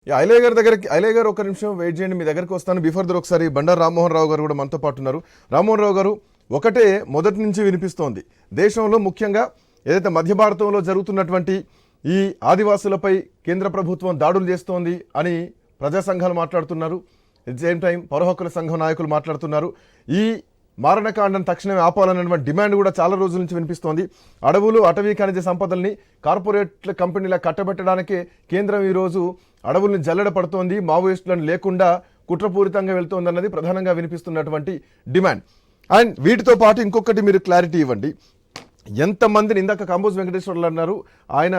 ఐలయ్య గారు ఒక నిమిషం వెయిట్ చేయండి, మీ దగ్గరికి వస్తాను. బిఫోర్ దర్ ఒకసారి బండారు రామ్మోహన్ రావు గారు కూడా మనతో పాటు ఉన్నారు. రామ్మోహన్ రావు గారు, ఒకటే మొదటి నుంచి వినిపిస్తోంది, దేశంలో ముఖ్యంగా ఏదైతే మధ్య భారతంలో జరుగుతున్నటువంటి ఈ ఆదివాసులపై కేంద్ర ప్రభుత్వం దాడులు చేస్తోంది అని ప్రజా సంఘాలు మాట్లాడుతున్నారు. ఎట్ ది సేమ్ టైం పౌర హక్కుల సంఘం నాయకులు మాట్లాడుతున్నారు. ఈ మారణకాండం తక్షణమే ఆపాలన్నటువంటి డిమాండ్ కూడా చాలా రోజుల నుంచి వినిపిస్తోంది. అడవులు, అటవీ ఖనిజ సంపదల్ని కార్పొరేట్ కంపెనీల కట్టబెట్టడానికే కేంద్రం ఈరోజు అడవుల్ని జల్లెడ పడుతోంది, మావోయిస్టులను లేకుండా కుట్రపూరితంగా వెళ్తోందన్నది ప్రధానంగా వినిపిస్తున్నటువంటి డిమాండ్. అండ్ వీటితో పాటు ఇంకొకటి మీరు క్లారిటీ ఇవ్వండి. ఎంతమందిని, ఇందాక కాంబోజ్ వెంకటేశ్వర్లు అన్నారు, ఆయన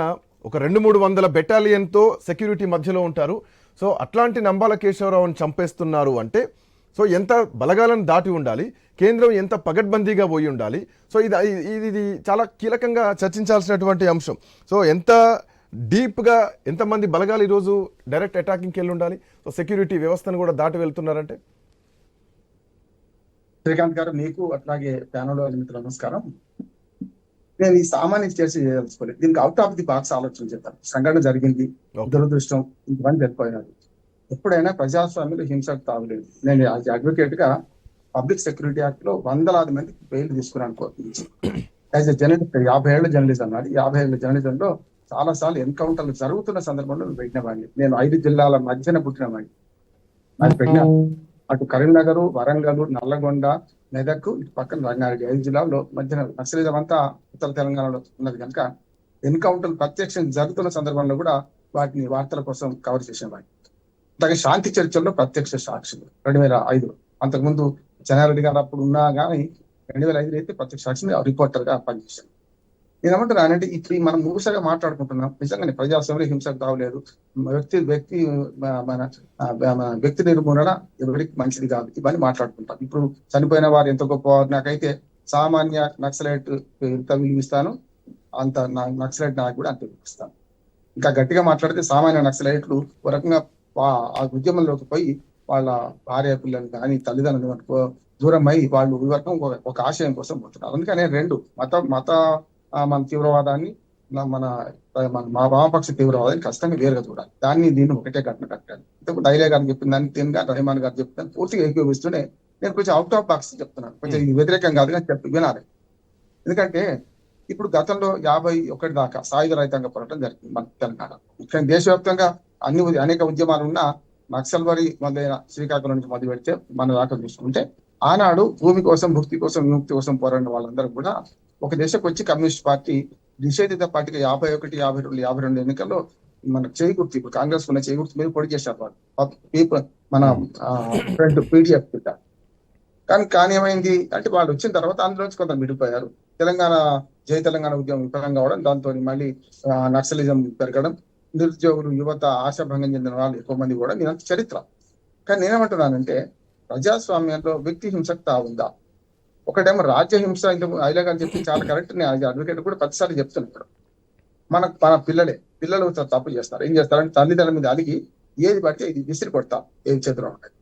ఒక 200-300 బెటాలియన్తో సెక్యూరిటీ మధ్యలో ఉంటారు. సో అట్లాంటి నంబాల కేశవరావుని చంపేస్తున్నారు అంటే సో ఎంత బలగాలను దాటి ఉండాలి, కేంద్రం ఎంత పగడ్బందీగా పోయి ఉండాలి. సో ఇది చాలా కీలకంగా చర్చించాల్సినటువంటి అంశం. సో ఎంత డీప్గా ఎంతమంది బలగాలు ఈరోజు డైరెక్ట్ అటాకింగ్కి వెళ్ళి ఉండాలి, సో సెక్యూరిటీ వ్యవస్థను కూడా దాటి వెళ్తున్నారంటే. శ్రీకాంత్ గారు, మీకు అట్లాగే ప్యానల్ మిత్రులు నమస్కారం. నేను ఈ సామాన్య చర్చ చేయదలుచుకోలేదు, దీనికి అవుట్ ఆఫ్ ది బాక్స్ ఆలోచన చేద్దాం. సంఘటన జరిగింది, దురదృష్టం, ఇంతమంది వెళ్ళిపోయినారు. ఎప్పుడైనా ప్రజాస్వామ్యంలో హింసకు తాగులేదు. నేను అడ్వకేట్ గా పబ్లిక్ సెక్యూరిటీ యాక్ట్ లో 100,000 మంది బెయిల్ తీసుకున్నాను కోర్టు నుంచి. యాజ్ ఎ జర్నలిస్ట్, 50 ఏళ్ల జర్నలిజం నాది. 50 ఏళ్ల జర్నలిజంలో చాలా సార్లు ఎన్కౌంటర్లు జరుగుతున్న సందర్భంలో పెట్టిన వాడిని. నేను 5 జిల్లాల మధ్యన పుట్టిన వాడిని. అది పెట్టిన అటు కరీంనగర్, వరంగల్, నల్లగొండ, మెదక్, ఇటు పక్కన రంగారెడ్డి, 5 జిల్లాల్లో మధ్యన నక్సలిజం అంతా ఉత్తర తెలంగాణలో ఉన్నది కనుక ఎన్కౌంటర్లు ప్రత్యక్షం జరుగుతున్న సందర్భంలో కూడా వాటిని వార్తల కోసం కవర్ చేసేవాడిని. అలాగే శాంతి చర్చల్లో ప్రత్యక్ష సాక్షులు 2005. అంతకుముందు చెన్నారెడ్డి గారు అప్పుడు ఉన్నా కానీ 2005 అయితే ప్రత్యక్ష సాక్షిని రిపోర్టర్ గా పనిచేశాను. నేను ఏమంటున్నానంటే, ఇప్పుడు మనం మూసగా మాట్లాడుకుంటున్నాం. నిజంగానే ప్రజాస్వామ్యంలో హింసకు తావలేదు. వ్యక్తి నిర్మూలన ఎవరికి మంచిది కాదు, ఇవన్నీ మాట్లాడుకుంటాం. ఇప్పుడు చనిపోయిన వారు ఎంత గొప్పవారు, నాకైతే సామాన్య నక్సలైట్ ఎంత విలువిస్తాను అంత నక్సలైట్ నాకు కూడా అంత విలువిస్తాను. ఇంకా గట్టిగా మాట్లాడితే సామాన్య నక్సలైట్లు ఒక రకంగా ఆ ఉద్యమంలోకి పోయి వాళ్ళ భార్య పిల్లలు కానీ తల్లిదండ్రులు దూరం అయి వాళ్ళు ఈ వర్గం ఒక ఆశయం కోసం పోతున్నారు. అందుకనే రెండు మన తీవ్రవాదాన్ని మా వామపక్ష తీవ్రవాదాన్ని ఖచ్చితంగా వేరుగా చూడాలి. దీన్ని ఒకటే ఘటన కట్టాలి. ఇంతకు ఐలయ్య గారు చెప్పిన దాన్ని తినగా రెహమాన్ గారు చెప్తాను పూర్తిగా ఏకీభవిస్తూనే నేను కొంచెం అవుట్ ఆఫ్ బాక్స్ చెప్తున్నాను. కొంచెం ఇది వ్యతిరేకం కాదు కానీ వినాలి. ఎందుకంటే ఇప్పుడు గతంలో 51 దాకా సాయుధ రైతాంగ పోరాటం జరిగింది మన తెలంగాణ. ముఖ్యంగా దేశవ్యాప్తంగా అనేక ఉద్యమాలు ఉన్నా నక్సల్బరి మొదలైన శ్రీకాకుళం నుంచి మొదలు పెడితే మన దాకా చూసుకుంటే ఆనాడు భూమి కోసం, భుక్తి కోసం, విముక్తి కోసం పోరాడిన వాళ్ళందరూ కూడా ఒక దశకు వచ్చి కమ్యూనిస్ట్ పార్టీ నిషేధిత పార్టీగా 51, 52, 52 ఎన్నికల్లో మన చేకూర్తి, ఇప్పుడు కాంగ్రెస్ ఉన్న చేకూర్తి మీద పొడి చేశారు వాళ్ళు మన ఫ్రంట్ పీడిఎఫ్ కింద. కానీ ఏమైంది అంటే వాళ్ళు వచ్చిన తర్వాత అందులోంచి కొంత విడిపోయారు. జై తెలంగాణ ఉద్యమం విఫలం కావడం, దాంతో మళ్ళీ నక్సలిజం పెరగడం, నిరుద్యోగులు, యువత ఆశాభంగం చెందిన వాళ్ళు ఎక్కువ మంది కూడా నేనంత చరిత్ర. కానీ నేనేమంటున్నానంటే, ప్రజాస్వామ్యంలో వ్యక్తి హింసకు తావుందా? ఒకటేమో రాజ్య హింస. ఐలయ్య గారు చెప్పి చాలా కరెక్ట్. నేను అడ్వకేట్ కూడా ప్రతిసారి చెప్తున్నాను. మన పిల్లలు తప్పు చేస్తారు. ఏం చేస్తారంటే తల్లిదండ్రుల మీద అలిగి ఏది పడితే ఇది విసిరి కొడతా, ఏది చేతిలో ఉంటాయి.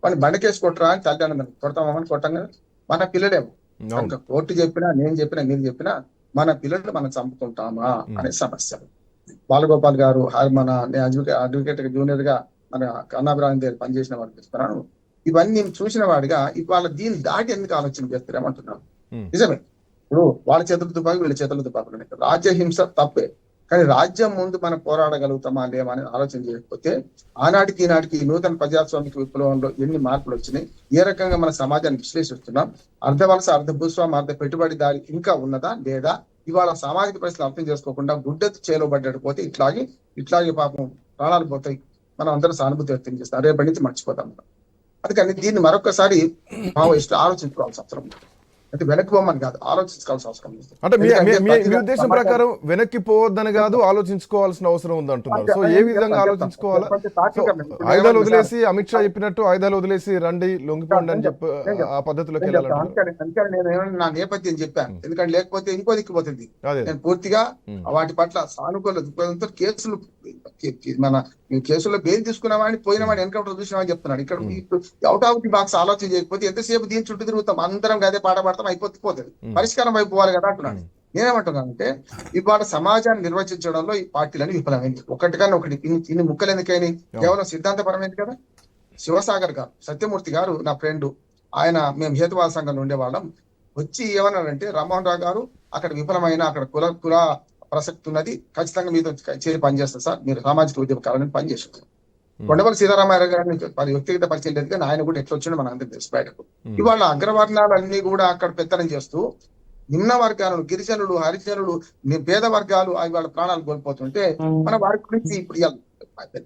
వాడిని బండకేసి కొట్టరా అని తల్లిదండ్రులు కొడతామని కొట్టాం కదా. మన పిల్లలేమో కోర్టు చెప్పినా, నేను చెప్పినా, మీరు చెప్పినా మన పిల్లలు మనం చంపుకుంటామా అనే సమస్య. బాలగోపాల్ గారు అడ్వకేట్ జూనియర్ గా మన కన్నాభిరాణి దగ్గర పనిచేసిన వాడు చెప్తున్నాను. ఇవన్నీ నేను చూసిన వాడిగా ఇవాళ దీన్ని దాటి ఎందుకు ఆలోచన చేస్తారేమంటున్నాను. నిజమే, ఇప్పుడు వాళ్ళ చేతులు తుపాకు, వీళ్ళ చేతుల తుపాకులు. రాజ్య హింస తప్పే, కానీ రాజ్యం ముందు మనం పోరాడగలుగుతామా లేమా అని ఆలోచన చేయకపోతే ఆనాటికి ఈనాటికి నూతన ప్రజాస్వామిక విప్లవంలో ఎన్ని మార్పులు వచ్చినాయి, ఏ రకంగా మన సమాజాన్ని విశ్లేషిస్తున్నాం, అర్ధ వలస, అర్ధ భూస్వామి, అర్ధ పెట్టుబడిదారి ఇంకా ఉన్నదా లేదా, ఇవాళ సామాజిక పరిస్థితులు అర్థం చేసుకోకుండా గుడ్డెత్తు చేలో పోతే ఇట్లాగే పాపం ప్రాణాలు పోతాయి. మనం అందరూ సానుభూతి వ్యక్తం చేస్తాం, రేపటి నుంచి మర్చిపోతాం. అందుకని దీన్ని మరొకసారి మావోయిస్టులు ఆలోచించుకోవాల్సిన అవసరం ఉంది. అంటే వెనక్కి పోమని కాదు, ఆలోచించుకోవాల్సిన అవసరం ఉంది. అంటే మీ ఉద్దేశం ప్రకారం వెనక్కి పోవద్దని కాదు, ఆలోచించుకోవాల్సిన అవసరం ఉంది అంటున్నారు. సో ఏ విధంగా ఆలోచించుకోవాలా? ఆయుధాలు వదిలేసి, అమిత్ షా చెప్పినట్టు ఆయుధాలు వదిలేసి రండి, లొంగిపోండి అని చెప్పి ఆ పద్ధతిలోకి వెళ్ళాలంటే నేను నా నేపథ్యం చెప్పాను. ఎందుకంటే లేకపోతే ఇంకో దిక్కుపోతుంది. నేను పూర్తిగా వాటి పట్ల సానుకూల దృక్పథంతో కేసుల్లో బెయిల్ తీసుకున్నామని, పోయినవాడిని ఎన్కౌంటర్ చూసినామని చెప్తున్నాడు. ఇక్కడ అవుట్ ఆఫ్ ది బాక్స్ ఆలోచన చేయకపోతే ఎంతసేపు దీని చుట్టూ తిరుగుతాం, అందరం అదే పాట పడతాం, అయిపోతుంది. పరిష్కారం వైపు పోవాలి కదా అంటున్నాడు. నేనేమంటున్నానంటే ఇవాళ సమాజాన్ని నిర్వచించడంలో ఈ పార్టీలని విఫలమైంది. ఒకటికన్నా ఒకటి ఇన్ని ముక్కలు ఎందుకైనా కేవలం సిద్ధాంతపరమైంది కదా. శివసాగర్ గారు, సత్యమూర్తి గారు నా ఫ్రెండ్, ఆయన మేము హేతువాద సంఘంలో ఉండేవాళ్ళం. వచ్చి ఏమన్నారంటే, రామ్మోహన్ రావు గారు అక్కడ విఫలమైన, అక్కడ కుల ప్రసక్తి ఉన్నది, ఖచ్చితంగా మీతో చేరి పనిచేస్తారు సార్, మీరు సామాజిక ఉద్యమకాలని పనిచేస్తారు. కొండపల్లి సీతారామరావు గారిని వ్యక్తిగత పరిచయం లేదు కానీ ఆయన కూడా ఎట్లా వచ్చిండో మన అందరికి తెలుసు బయటకు. ఇవాళ అగ్రవర్ణాలన్నీ కూడా అక్కడ పెత్తనం చేస్తూ నిమ్న వర్గాలను, గిరిజనులు, హరిజనులు, పేద వర్గాలు వాళ్ళ ప్రాణాలు కోల్పోతుంటే మన వారి గురించి ఇప్పుడు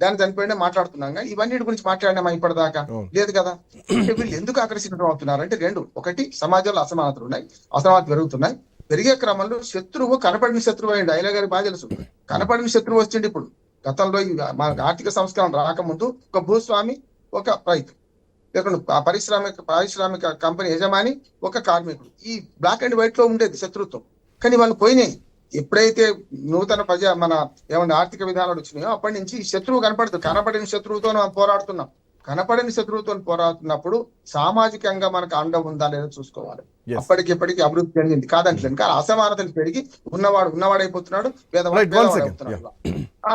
దాన్ని చనిపోయినా మాట్లాడుతున్నాం కానీ ఇవన్నీ గురించి మాట్లాడినామా ఇప్పటిదాకా? లేదు కదా. అంటే వీళ్ళు ఎందుకు ఆకర్షితం అవుతున్నారు అంటే రెండు, ఒకటి సమాజంలో అసమానతలు ఉన్నాయి, అసమానతలు పెరుగుతున్నాయి. పెరిగే క్రమంలో శత్రువు కనపడిన శత్రువు అయ్యండి. అయినా గారి బాగా తెలుసు, కనపడిన శత్రువు వచ్చింది. ఇప్పుడు గతంలో మన ఆర్థిక సంస్కరణ రాకముందు ఒక భూస్వామి, ఒక రైతు, లేకుండా పారిశ్రామిక కంపెనీ యజమాని, ఒక కార్మికుడు, ఈ బ్లాక్ అండ్ వైట్ లో ఉండేది శత్రుత్వం. కానీ వాళ్ళు పోయినాయి. ఎప్పుడైతే నూతన మన ఏమన్నా ఆర్థిక విధానాలు వచ్చినాయో అప్పటి నుంచి శత్రువు కనపడుతుంది. కనపడిన శత్రువుతో మనం పోరాడుతున్నాం. కనపడిన శత్రువుతో పోరాడుతున్నప్పుడు సామాజికంగా మనకు అండ ఉందా లేదా చూసుకోవాలి. అప్పటికిప్పటికి అభివృద్ధి జరిగింది కాదంటలేదు, కానీ అసమానతలు పెరిగి ఉన్నవాడైపోతున్నాడు, పేదవాడైపోతున్నాడు.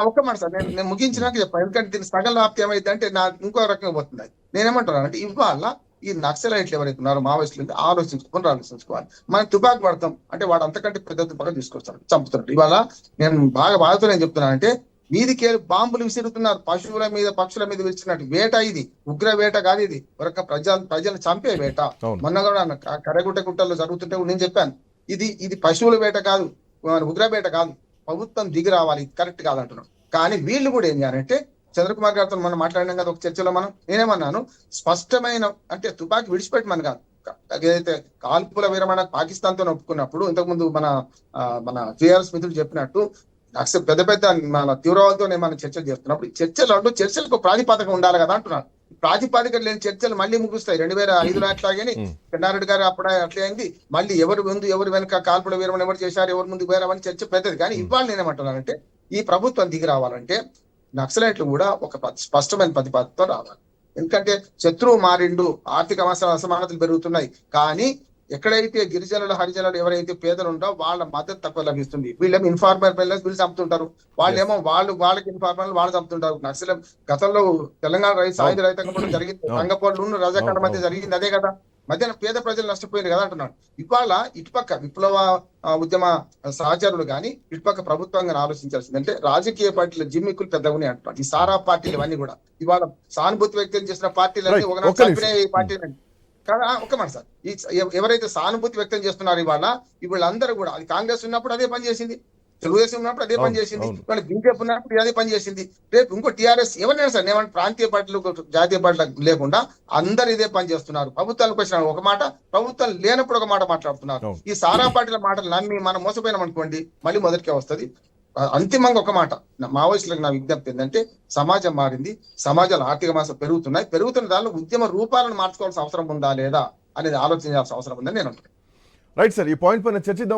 ఒక్క మాట సార్, నేను ముగించినాక చెప్పాను. ఎందుకంటే దీని సగం లాప్తి ఏమైంది అంటే నాకు ఇంకో రకంగా పోతుంది. నేనేమంటున్నాను అంటే ఇవాళ ఈ నక్సలైట్లు ఎవరైతే ఉన్నారో మావోయిస్టులు ఆలోచించుకోవాలి. మనం తుపాకు పడతాం అంటే వాడు అంతకంటే పెద్ద తుపాకు తీసుకొస్తాడు, చంపుతున్నాడు. ఇవాళ నేను బాగా బాధతో నేను చెప్తున్నానంటే మీదికి బాంబులు విసురుతున్నారు, పశువుల మీద పక్షుల మీద విసిరినట్టు వేట. ఇది ఉగ్ర వేట కాదు, ఇది ఒక ప్రజలను చంపే వేట. మొన్న కూడా కరగుట్ట గుట్టల్లో జరుగుతుంటే నేను చెప్పాను, ఇది పశువుల వేట కాదు, ఉగ్ర వేట కాదు, ప్రభుత్వం దిగి రావాలి, కరెక్ట్ కాదంటున్నాం. కానీ వీళ్ళు కూడా ఏం చేయాలంటే, చంద్రకుమార్ గారితో మనం మాట్లాడినాం కదా ఒక చర్చలో, నేనేమన్నాను, స్పష్టమైన అంటే తుపాకి విడిచిపెట్టమని కాదు, ఏదైతే కాల్పుల విరమణ పాకిస్తాన్ తో ఒప్పుకున్నప్పుడు ఇంతకుముందు మన టీఆర్ఎస్ మిత్రులు చెప్పినట్టు పెద్ద పెద్ద మన తీవ్రవాదులతో మనం చర్చలు చేస్తున్నప్పుడు చర్చలకు ప్రాతిపాదిక ఉండాలి కదా అంటున్నాను. ప్రాతిపాదిక లేని చర్చలు మళ్ళీ ముగుస్తాయి. 2005లో అట్లాగని చెన్నారెడ్డి గారు అప్పుడే అట్లే అయింది. మళ్ళీ ఎవరు ముందు ఎవరు వెనక కాల్పుల విరమణ ఎవరు చేశారు, ఎవరు ముందు వేరవని చర్చ పెద్దది. కానీ ఇవాళ నేనేమంటున్నానంటే ఈ ప్రభుత్వం దిగి రావాలంటే నక్సలైట్లు కూడా ఒక స్పష్టమైన ప్రతిపాదనతో రావాలి. ఎందుకంటే శత్రువు మారిండు, ఆర్థిక అసమానతలు పెరుగుతున్నాయి, కానీ ఎక్కడైతే గిరిజనులు, హరిజనులు ఎవరైతే పేదలు ఉండో వాళ్ళ మద్దతు తక్కువ లభిస్తుంది. వీళ్ళేమో ఇన్ఫార్మర్ వీళ్ళు చంపుతుంటారు, వాళ్ళేమో వాళ్ళకి ఇన్ఫార్మర్ వాళ్ళు చంపుతుంటారు. నక్సల గతంలో తెలంగాణ సాయుధ రైతాంగం కూడా జరిగింది, రంగపోళ్ళు రజాకాండ మధ్య జరిగింది అదే కదా. మధ్యాహ్నం పేద ప్రజలు నష్టపోయింది కదా అంటున్నాడు. ఇవాళ ఇటుపక్క విప్లవ ఉద్యమ సహచరులు కానీ ఇటుపక్క ప్రభుత్వంగా ఆలోచించాల్సింది అంటే రాజకీయ పార్టీల జిమ్మిక్కులు పెద్దగా ఉన్నాయి అంటున్నాడు. ఈ సారా పార్టీలు ఇవన్నీ కూడా ఇవాళ సానుభూతి వ్యక్తం చేసిన పార్టీలన్నీ ఒకనాడు చంపిన పార్టీలు కదా. ఒక్క మాట సార్, ఎవరైతే సానుభూతి వ్యక్తం చేస్తున్నారో ఇవాళ వీళ్ళందరూ కూడా, అది కాంగ్రెస్ ఉన్నప్పుడు అదే పని చేసింది, తెలుగుదేశం ఉన్నప్పుడు అదే పని చేసింది, వాళ్ళు బీజేపీ ఉన్నప్పుడు అదే పని చేసింది, రేపు ఇంకో టీఆర్ఎస్ ఎవరైనా సార్, ఏమంటే ప్రాంతీయ పార్టీలు జాతీయ పార్టీలు లేకుండా అందరు ఇదే పని చేస్తున్నారు. ప్రభుత్వాలకు వచ్చిన ఒక మాట, ప్రభుత్వం లేనప్పుడు ఒక మాట మాట్లాడుతున్నారు. ఈ సారా పార్టీల మాటలు నమ్మి మనం మోసపోయినాం అనుకోండి, మళ్ళీ మొదటికే వస్తుంది. అంతిమంగా ఒక మాట మావోయిస్టులకు నా విజ్ఞప్తి ఏంటంటే, సమాజం మారింది, సమాజాలు ఆర్థిక మాసం పెరుగుతున్న దానిలో ఉద్యమ రూపాలను మార్చుకోవాల్సిన అవసరం ఉందా లేదా అనేది ఆలోచించాల్సిన అవసరం ఉందని నేను అంటున్నాను. రైట్ సార్, ఈ పాయింట్ పైన చర్చిద్దాం.